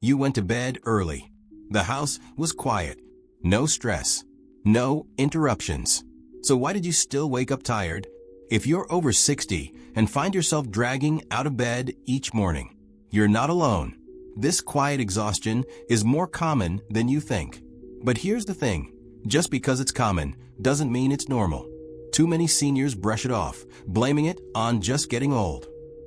You went to bed early. The house was quiet. No stress. No interruptions. So why did you still wake up tired? If you're over 60 and find yourself dragging out of bed each morning, you're not alone. This quiet exhaustion is more common than you think. But here's the thing. Just because it's common doesn't mean it's normal. Too many seniors brush it off, blaming it on just getting old.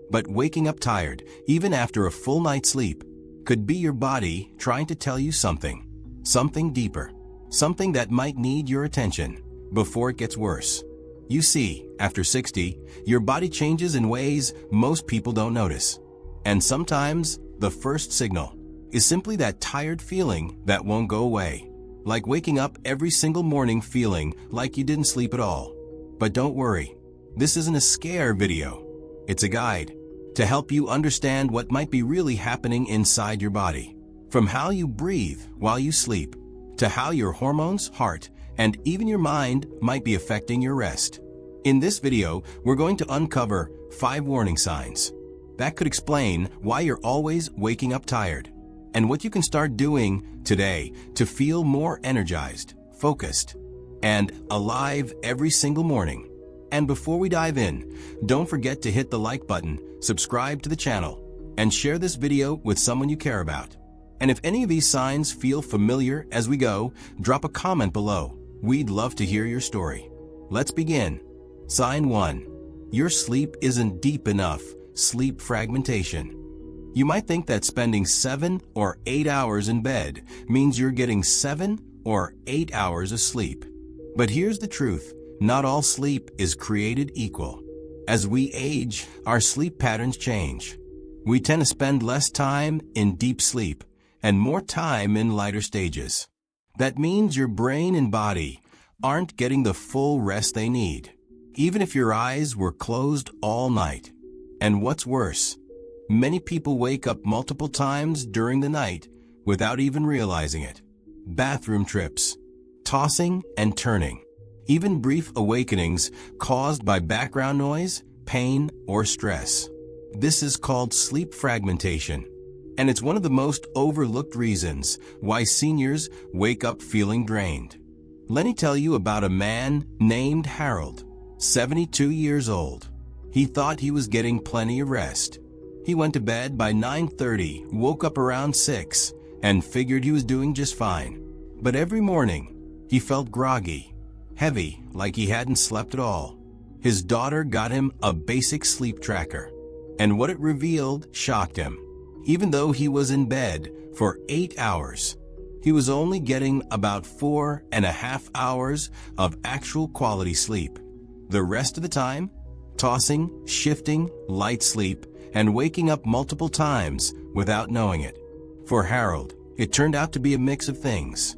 But waking up tired, even after a full night's sleep, could be your body trying to tell you something. Something deeper. Something that might need your attention before it gets worse. You see, after 60, your body changes in ways most people don't notice. And sometimes, the first signal is simply that tired feeling that won't go away. Like waking up every single morning feeling like you didn't sleep at all. But don't worry, this isn't a scare video. It's a guide to help you understand what might be really happening inside your body. From how you breathe while you sleep, to how your hormones, heart, and even your mind might be affecting your rest. In this video, we're going to uncover 5 warning signs that could explain why you're always waking up tired, and what you can start doing today to feel more energized, focused, and alive every single morning. And before we dive in, don't forget to hit the like button, subscribe to the channel, and share this video with someone you care about. And if any of these signs feel familiar as we go, drop a comment below. We'd love to hear your story. Let's begin. Sign 1. Your sleep isn't deep enough. Sleep fragmentation. You might think that spending 7 or 8 hours in bed means you're getting 7 or 8 hours of sleep. But here's the truth. Not all sleep is created equal. As we age, our sleep patterns change. We tend to spend less time in deep sleep and more time in lighter stages. That means your brain and body aren't getting the full rest they need, even if your eyes were closed all night. And what's worse, many people wake up multiple times during the night without even realizing it. Bathroom trips, tossing and turning, even brief awakenings caused by background noise, pain, or stress. This is called sleep fragmentation, and it's one of the most overlooked reasons why seniors wake up feeling drained. Let me tell you about a man named Harold, 72 years old. He thought he was getting plenty of rest. He went to bed by 9:30, woke up around 6, and figured he was doing just fine. But every morning, he felt groggy, heavy, like he hadn't slept at all. His daughter got him a basic sleep tracker, and what it revealed shocked him. Even though he was in bed for 8 hours, he was only getting about 4.5 hours of actual quality sleep. The rest of the time, tossing, shifting, light sleep, and waking up multiple times without knowing it. For Harold, it turned out to be a mix of things: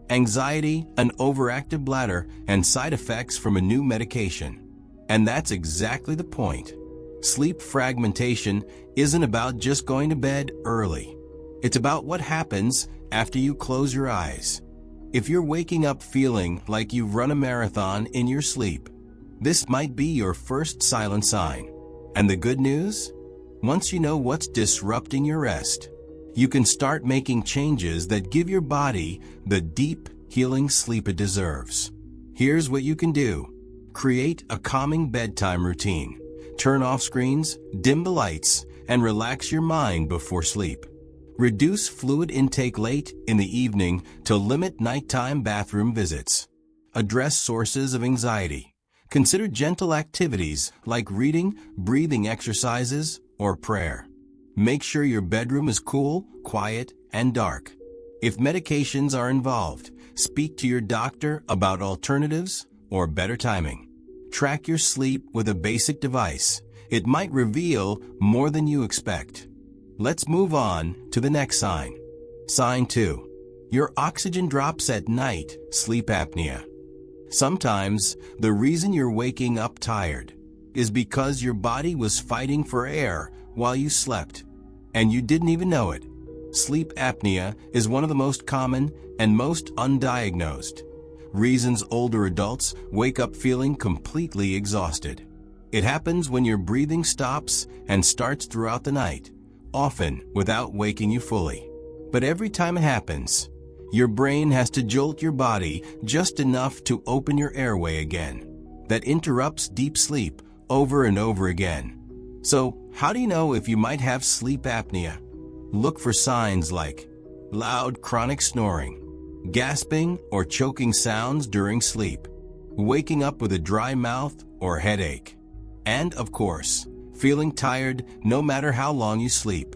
anxiety, an overactive bladder, and side effects from a new medication. And that's exactly the point. Sleep fragmentation isn't about just going to bed early. It's about what happens after you close your eyes. If you're waking up feeling like you've run a marathon in your sleep, this might be your first silent sign. And the good news? Once you know what's disrupting your rest, you can start making changes that give your body the deep, healing sleep it deserves. Here's what you can do. Create a calming bedtime routine. Turn off screens, dim the lights, and relax your mind before sleep. Reduce fluid intake late in the evening to limit nighttime bathroom visits. Address sources of anxiety. Consider gentle activities like reading, breathing exercises, or prayer. Make sure your bedroom is cool, quiet, and dark. If medications are involved, speak to your doctor about alternatives or better timing. Track your sleep with a basic device. It might reveal more than you expect. Let's move on to the next sign. Sign 2. Your oxygen drops at night. Sleep apnea. Sometimes, the reason you're waking up tired is because your body was fighting for air while you slept, and you didn't even know it. Sleep apnea is one of the most common and most undiagnosed reasons older adults wake up feeling completely exhausted. It happens when your breathing stops and starts throughout the night, often without waking you fully. But every time it happens, your brain has to jolt your body just enough to open your airway again. That interrupts deep sleep over and over again. So, how do you know if you might have sleep apnea? Look for signs like loud chronic snoring, gasping or choking sounds during sleep, waking up with a dry mouth or headache, and, of course, feeling tired no matter how long you sleep.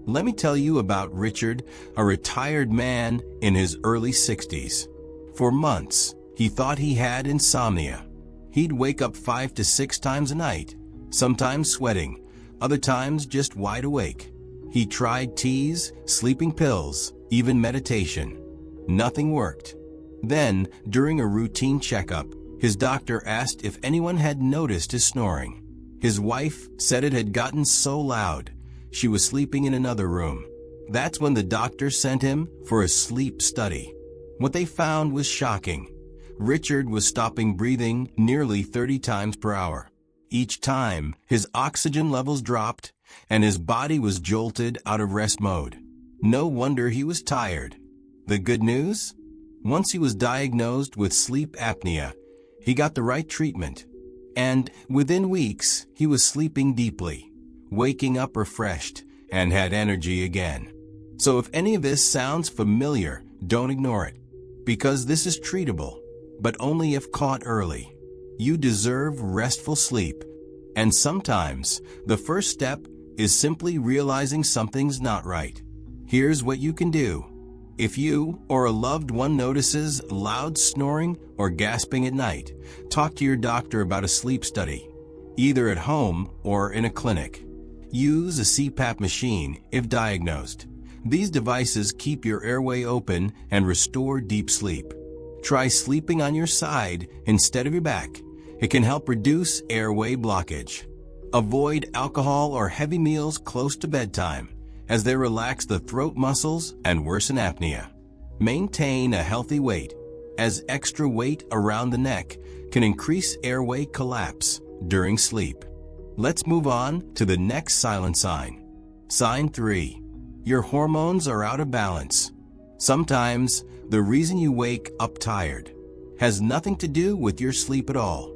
Let me tell you about Richard, a retired man in his early 60s. For months, he thought he had insomnia. He'd wake up 5 to 6 times a night, sometimes sweating, other times just wide awake. He tried teas, sleeping pills, even meditation. Nothing worked. Then, during a routine checkup, his doctor asked if anyone had noticed his snoring. His wife said it had gotten so loud, she was sleeping in another room. That's when the doctor sent him for a sleep study. What they found was shocking. Richard was stopping breathing nearly 30 times per hour. Each time, his oxygen levels dropped, and his body was jolted out of rest mode. No wonder he was tired. The good news? Once he was diagnosed with sleep apnea, he got the right treatment. And within weeks, he was sleeping deeply, waking up refreshed, and had energy again. So if any of this sounds familiar, don't ignore it, because this is treatable, but only if caught early. You deserve restful sleep, and sometimes the first step is simply realizing something's not right. Here's what you can do. If you or a loved one notices loud snoring or gasping at night, talk to your doctor about a sleep study, either at home or in a clinic. Use a CPAP machine if diagnosed. These devices keep your airway open and restore deep sleep. Try sleeping on your side instead of your back. It can help reduce airway blockage. Avoid alcohol or heavy meals close to bedtime, as they relax the throat muscles and worsen apnea. Maintain a healthy weight, as extra weight around the neck can increase airway collapse during sleep. Let's move on to the next silent sign. Sign 3. Your hormones are out of balance. Sometimes, the reason you wake up tired has nothing to do with your sleep at all.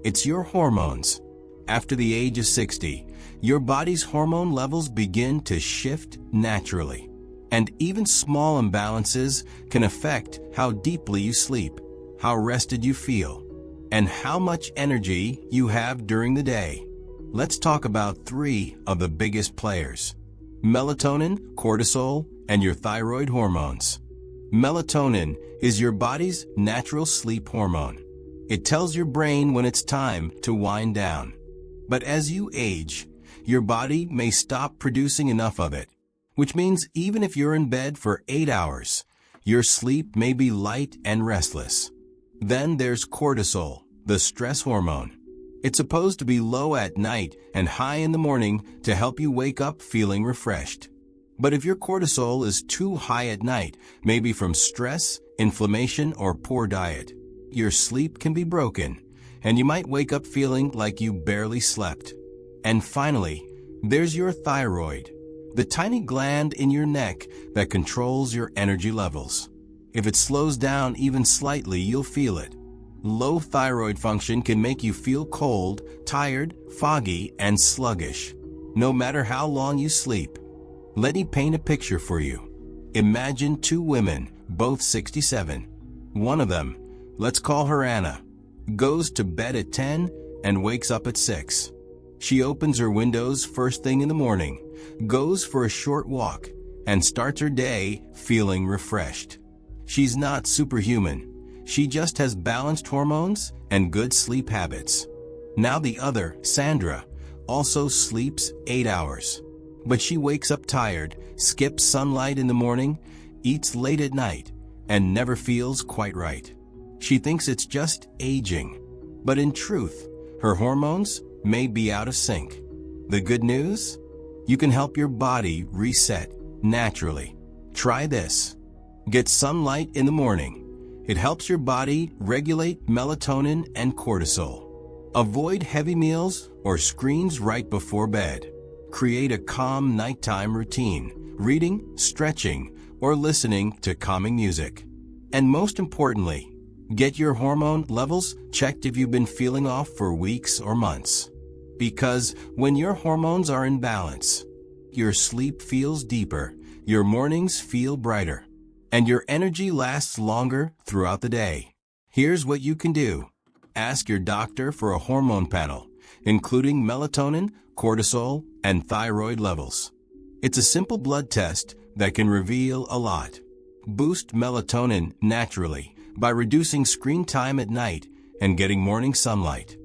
It's your hormones. After the age of 60, your body's hormone levels begin to shift naturally. And even small imbalances can affect how deeply you sleep, how rested you feel, and how much energy you have during the day. Let's talk about 3 of the biggest players: melatonin, cortisol, and your thyroid hormones. Melatonin is your body's natural sleep hormone. It tells your brain when it's time to wind down. But as you age, your body may stop producing enough of it, which means even if you're in bed for 8 hours, your sleep may be light and restless. Then there's cortisol, the stress hormone. It's supposed to be low at night and high in the morning to help you wake up feeling refreshed. But if your cortisol is too high at night, maybe from stress, inflammation, or poor diet, your sleep can be broken, and you might wake up feeling like you barely slept. And finally, there's your thyroid, the tiny gland in your neck that controls your energy levels. If it slows down even slightly, you'll feel it. Low thyroid function can make you feel cold, tired, foggy, and sluggish, no matter how long you sleep. Let me paint a picture for you. Imagine 2 women, both 67. One of them, let's call her Anna, goes to bed at 10 and wakes up at 6. She opens her windows first thing in the morning, goes for a short walk, and starts her day feeling refreshed. She's not superhuman. She just has balanced hormones and good sleep habits. Now the other, Sandra, also sleeps 8 hours. But she wakes up tired, skips sunlight in the morning, eats late at night, and never feels quite right. She thinks it's just aging. But in truth, her hormones may be out of sync. The good news? You can help your body reset naturally. Try this. Get sunlight in the morning. It helps your body regulate melatonin and cortisol. Avoid heavy meals or screens right before bed. Create a calm nighttime routine. Reading, stretching, or listening to calming music. And most importantly, get your hormone levels checked if you've been feeling off for weeks or months. Because when your hormones are in balance, your sleep feels deeper, your mornings feel brighter, and your energy lasts longer throughout the day. Here's what you can do. Ask your doctor for a hormone panel, including melatonin, cortisol, and thyroid levels. It's a simple blood test that can reveal a lot. Boost melatonin naturally by reducing screen time at night and getting morning sunlight.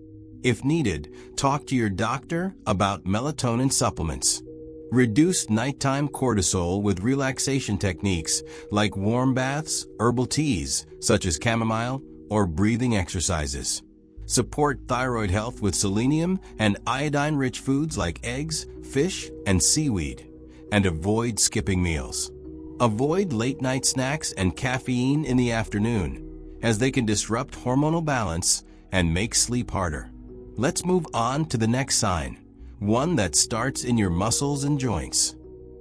If needed, talk to your doctor about melatonin supplements. Reduce nighttime cortisol with relaxation techniques like warm baths, herbal teas such as chamomile, or breathing exercises. Support thyroid health with selenium and iodine-rich foods like eggs, fish, and seaweed. And avoid skipping meals. Avoid late-night snacks and caffeine in the afternoon, as they can disrupt hormonal balance and make sleep harder. Let's move on to the next sign, one that starts in your muscles and joints.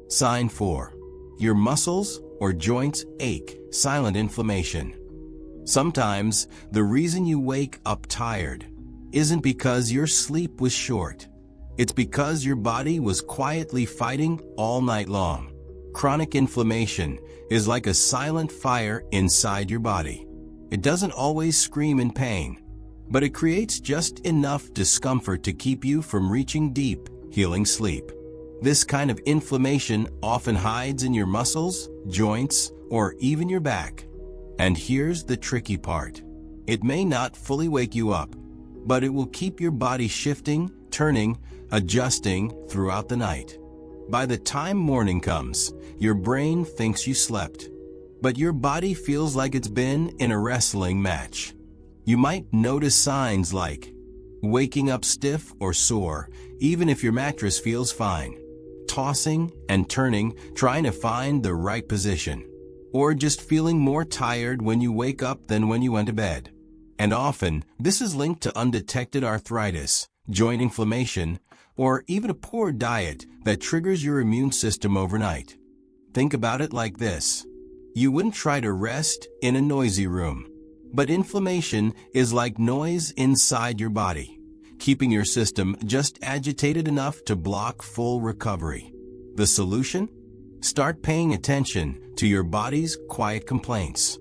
Sign 4. Your muscles or joints ache, silent inflammation. Sometimes the reason you wake up tired isn't because your sleep was short. It's because your body was quietly fighting all night long. Chronic inflammation is like a silent fire inside your body. It doesn't always scream in pain, but it creates just enough discomfort to keep you from reaching deep, healing sleep. This kind of inflammation often hides in your muscles, joints, or even your back. And here's the tricky part. It may not fully wake you up, but it will keep your body shifting, turning, adjusting throughout the night. By the time morning comes, your brain thinks you slept, but your body feels like it's been in a wrestling match. You might notice signs like waking up stiff or sore, even if your mattress feels fine, tossing and turning, trying to find the right position, or just feeling more tired when you wake up than when you went to bed. And often, this is linked to undetected arthritis, joint inflammation, or even a poor diet that triggers your immune system overnight. Think about it like this. You wouldn't try to rest in a noisy room, but inflammation is like noise inside your body, keeping your system just agitated enough to block full recovery. The solution? Start paying attention to your body's quiet complaints.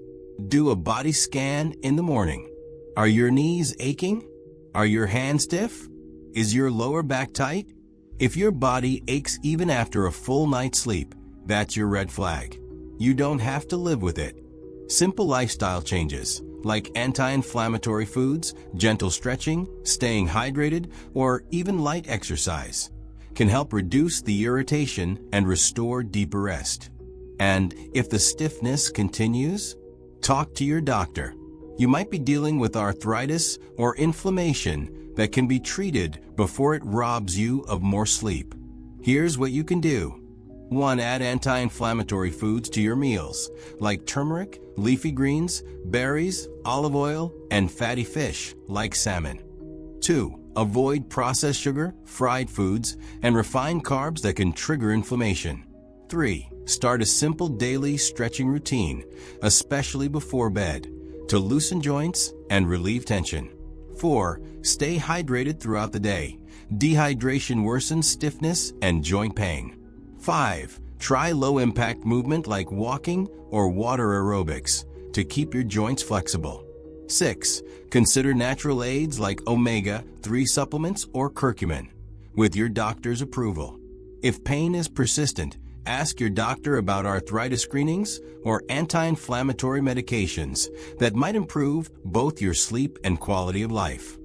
Do a body scan in the morning. Are your knees aching? Are your hands stiff? Is your lower back tight? If your body aches even after a full night's sleep, that's your red flag. You don't have to live with it. Simple lifestyle changes, like anti-inflammatory foods, gentle stretching, staying hydrated, or even light exercise, can help reduce the irritation and restore deeper rest. And if the stiffness continues, talk to your doctor. You might be dealing with arthritis or inflammation that can be treated before it robs you of more sleep. Here's what you can do. 1. Add anti-inflammatory foods to your meals, like turmeric, leafy greens, berries, olive oil, and fatty fish, like salmon. 2. Avoid processed sugar, fried foods, and refined carbs that can trigger inflammation. 3. Start a simple daily stretching routine, especially before bed, to loosen joints and relieve tension. 4. Stay hydrated throughout the day. Dehydration worsens stiffness and joint pain. 5. Try low-impact movement like walking or water aerobics to keep your joints flexible. 6. Consider natural aids like omega-3 supplements or curcumin, with your doctor's approval. If pain is persistent, ask your doctor about arthritis screenings or anti-inflammatory medications that might improve both your sleep and quality of life.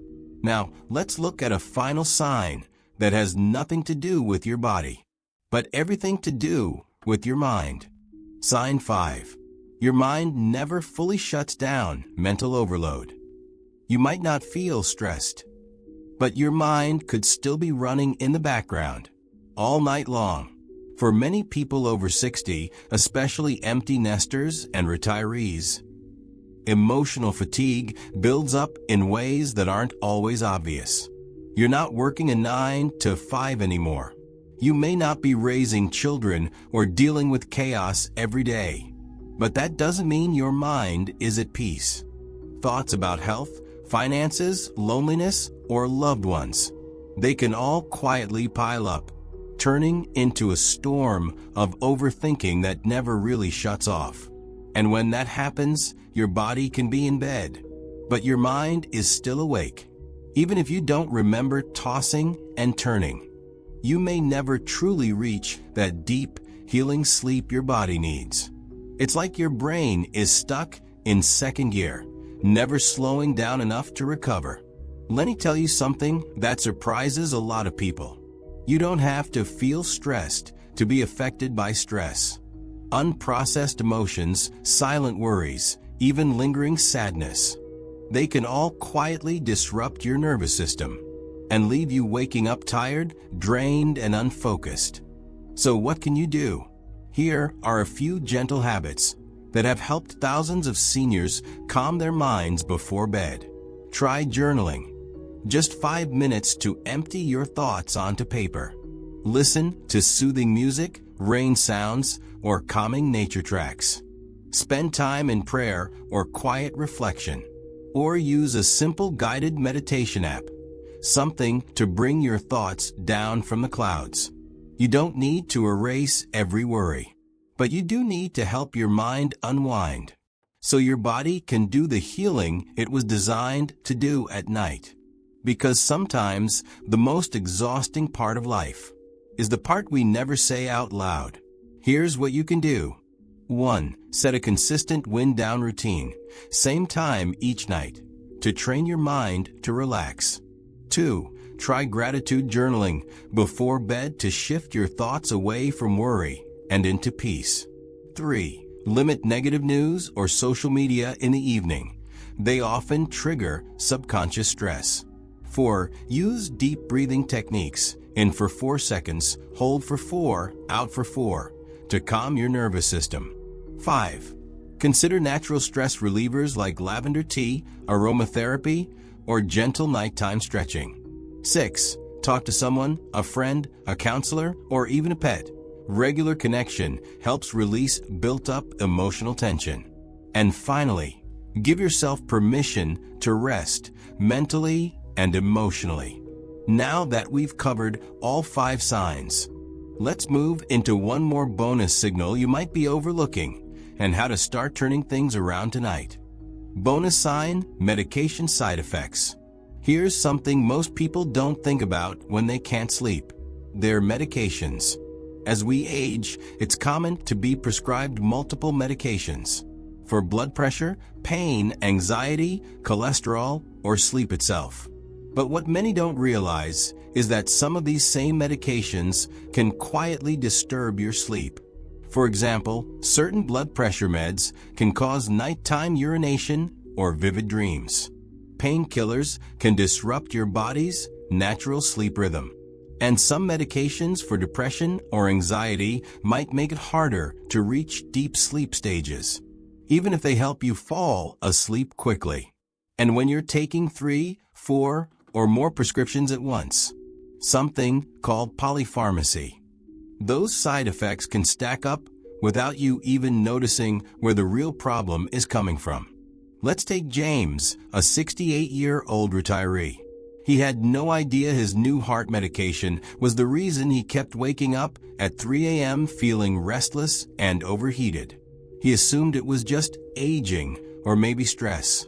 Now, let's look at a final sign that has nothing to do with your body, but everything to do with your mind. Sign 5. Your mind never fully shuts down. Mental overload. You might not feel stressed, but your mind could still be running in the background all night long. For many people over 60, especially empty nesters and retirees, emotional fatigue builds up in ways that aren't always obvious. You're not working a 9 to 5 anymore. You may not be raising children or dealing with chaos every day, but that doesn't mean your mind is at peace. Thoughts about health, finances, loneliness, or loved ones, they can all quietly pile up, turning into a storm of overthinking that never really shuts off. And when that happens, your body can be in bed, but your mind is still awake. Even if you don't remember tossing and turning, you may never truly reach that deep, healing sleep your body needs. It's like your brain is stuck in second gear, never slowing down enough to recover. Let me tell you something that surprises a lot of people. You don't have to feel stressed to be affected by stress. Unprocessed emotions, silent worries, even lingering sadness, they can all quietly disrupt your nervous system and leave you waking up tired, drained, and unfocused. So what can you do? Here are a few gentle habits that have helped thousands of seniors calm their minds before bed. Try journaling. Just 5 minutes to empty your thoughts onto paper. Listen to soothing music, rain sounds, or calming nature tracks. Spend time in prayer or quiet reflection. Or use a simple guided meditation app, something to bring your thoughts down from the clouds. You don't need to erase every worry, but you do need to help your mind unwind, so your body can do the healing it was designed to do at night. Because sometimes the most exhausting part of life is the part we never say out loud. Here's what you can do. 1. Set a consistent wind-down routine, same time each night, to train your mind to relax. 2. Try gratitude journaling before bed to shift your thoughts away from worry and into peace. 3. Limit negative news or social media in the evening. They often trigger subconscious stress. 4. Use deep breathing techniques. In for 4 seconds, hold for 4, out for 4, to calm your nervous system. 5. Consider natural stress relievers like lavender tea, aromatherapy, or gentle nighttime stretching. 6. Talk to someone, a friend, a counselor, or even a pet. Regular connection helps release built-up emotional tension. And finally, give yourself permission to rest mentally and emotionally. Now that we've covered all 5 signs, let's move into one more bonus signal you might be overlooking and how to start turning things around tonight. Bonus sign, medication side effects. Here's something most people don't think about when they can't sleep: their medications. As we age, it's common to be prescribed multiple medications for blood pressure, pain, anxiety, cholesterol, or sleep itself. But what many don't realize is that some of these same medications can quietly disturb your sleep. For example, certain blood pressure meds can cause nighttime urination or vivid dreams. Painkillers can disrupt your body's natural sleep rhythm. And some medications for depression or anxiety might make it harder to reach deep sleep stages, even if they help you fall asleep quickly. And when you're taking 3, 4, or more prescriptions at once, something called polypharmacy, those side effects can stack up without you even noticing where the real problem is coming from. Let's take James, a 68-year-old retiree. He had no idea his new heart medication was the reason he kept waking up at 3 a.m. feeling restless and overheated. He assumed it was just aging or maybe stress.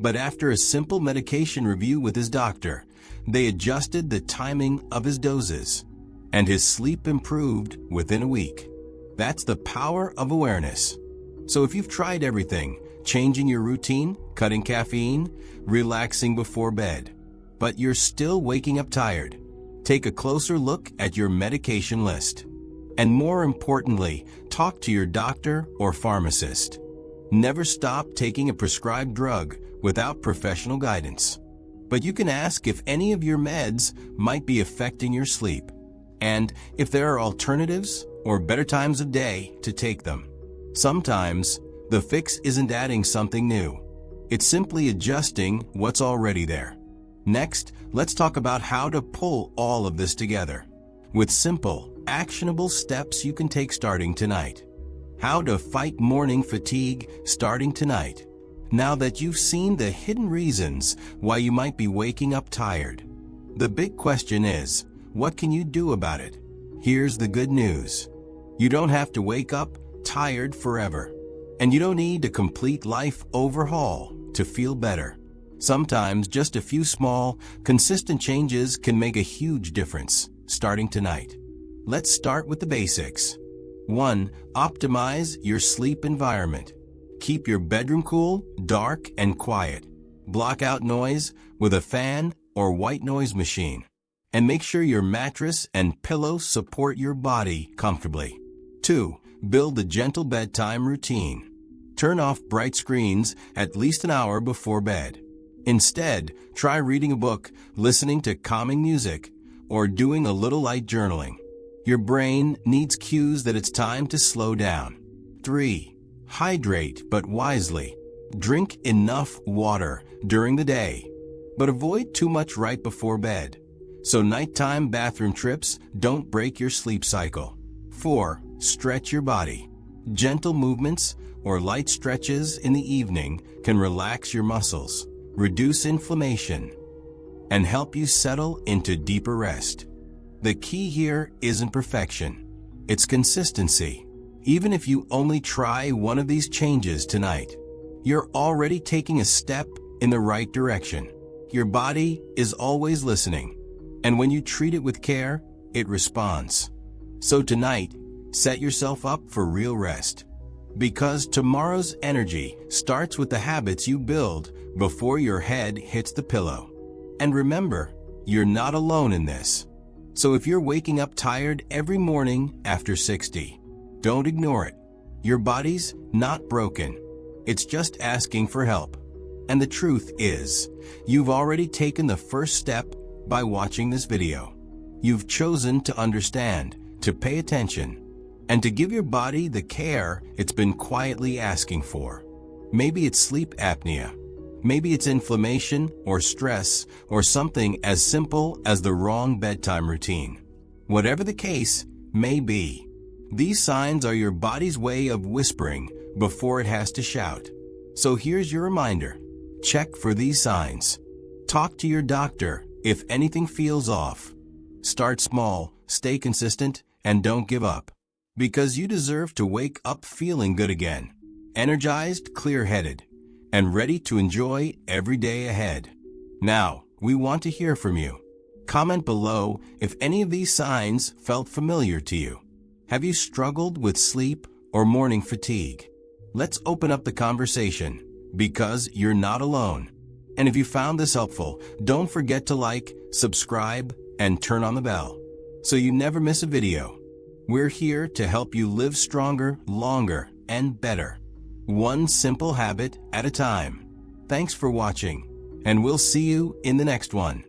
But after a simple medication review with his doctor, they adjusted the timing of his doses, and his sleep improved within a week. That's the power of awareness. So if you've tried everything, changing your routine, cutting caffeine, relaxing before bed, but you're still waking up tired, take a closer look at your medication list. And more importantly, talk to your doctor or pharmacist. Never stop taking a prescribed drug without professional guidance. But you can ask if any of your meds might be affecting your sleep, and if there are alternatives or better times of day to take them. Sometimes, the fix isn't adding something new. It's simply adjusting what's already there. Next, let's talk about how to pull all of this together with simple, actionable steps you can take starting tonight. How to fight morning fatigue starting tonight. Now that you've seen the hidden reasons why you might be waking up tired, the big question is, what can you do about it? Here's the good news. You don't have to wake up tired forever. And you don't need a complete life overhaul to feel better. Sometimes just a few small, consistent changes can make a huge difference starting tonight. Let's start with the basics. 1. Optimize your sleep environment. Keep your bedroom cool, dark, and quiet. Block out noise with a fan or white noise machine. And make sure your mattress and pillow support your body comfortably. 2. Build a gentle bedtime routine. Turn off bright screens at least an hour before bed. Instead, try reading a book, listening to calming music, or doing a little light journaling. Your brain needs cues that it's time to slow down. 3. Hydrate, but wisely. Drink enough water during the day, but avoid too much right before bed, so nighttime bathroom trips don't break your sleep cycle. 4. Stretch your body. Gentle movements or light stretches in the evening can relax your muscles, reduce inflammation, and help you settle into deeper rest. The key here isn't perfection, it's consistency. Even if you only try one of these changes tonight, you're already taking a step in the right direction. Your body is always listening, and when you treat it with care, it responds. So tonight, set yourself up for real rest. Because tomorrow's energy starts with the habits you build before your head hits the pillow. And remember, you're not alone in this. So if you're waking up tired every morning after 60, don't ignore it. Your body's not broken. It's just asking for help. And the truth is, you've already taken the first step by watching this video. You've chosen to understand, to pay attention, and to give your body the care it's been quietly asking for. Maybe it's sleep apnea. Maybe it's inflammation or stress or something as simple as the wrong bedtime routine. Whatever the case may be, these signs are your body's way of whispering before it has to shout. So here's your reminder. Check for these signs. Talk to your doctor if anything feels off. Start small, stay consistent, and don't give up. Because you deserve to wake up feeling good again, energized, clear-headed, and ready to enjoy every day ahead. Now, we want to hear from you. Comment below if any of these signs felt familiar to you. Have you struggled with sleep or morning fatigue? Let's open up the conversation, because you're not alone. And if you found this helpful, don't forget to like, subscribe, and turn on the bell, so you never miss a video. We're here to help you live stronger, longer, and better. One simple habit at a time. Thanks for watching, and we'll see you in the next one.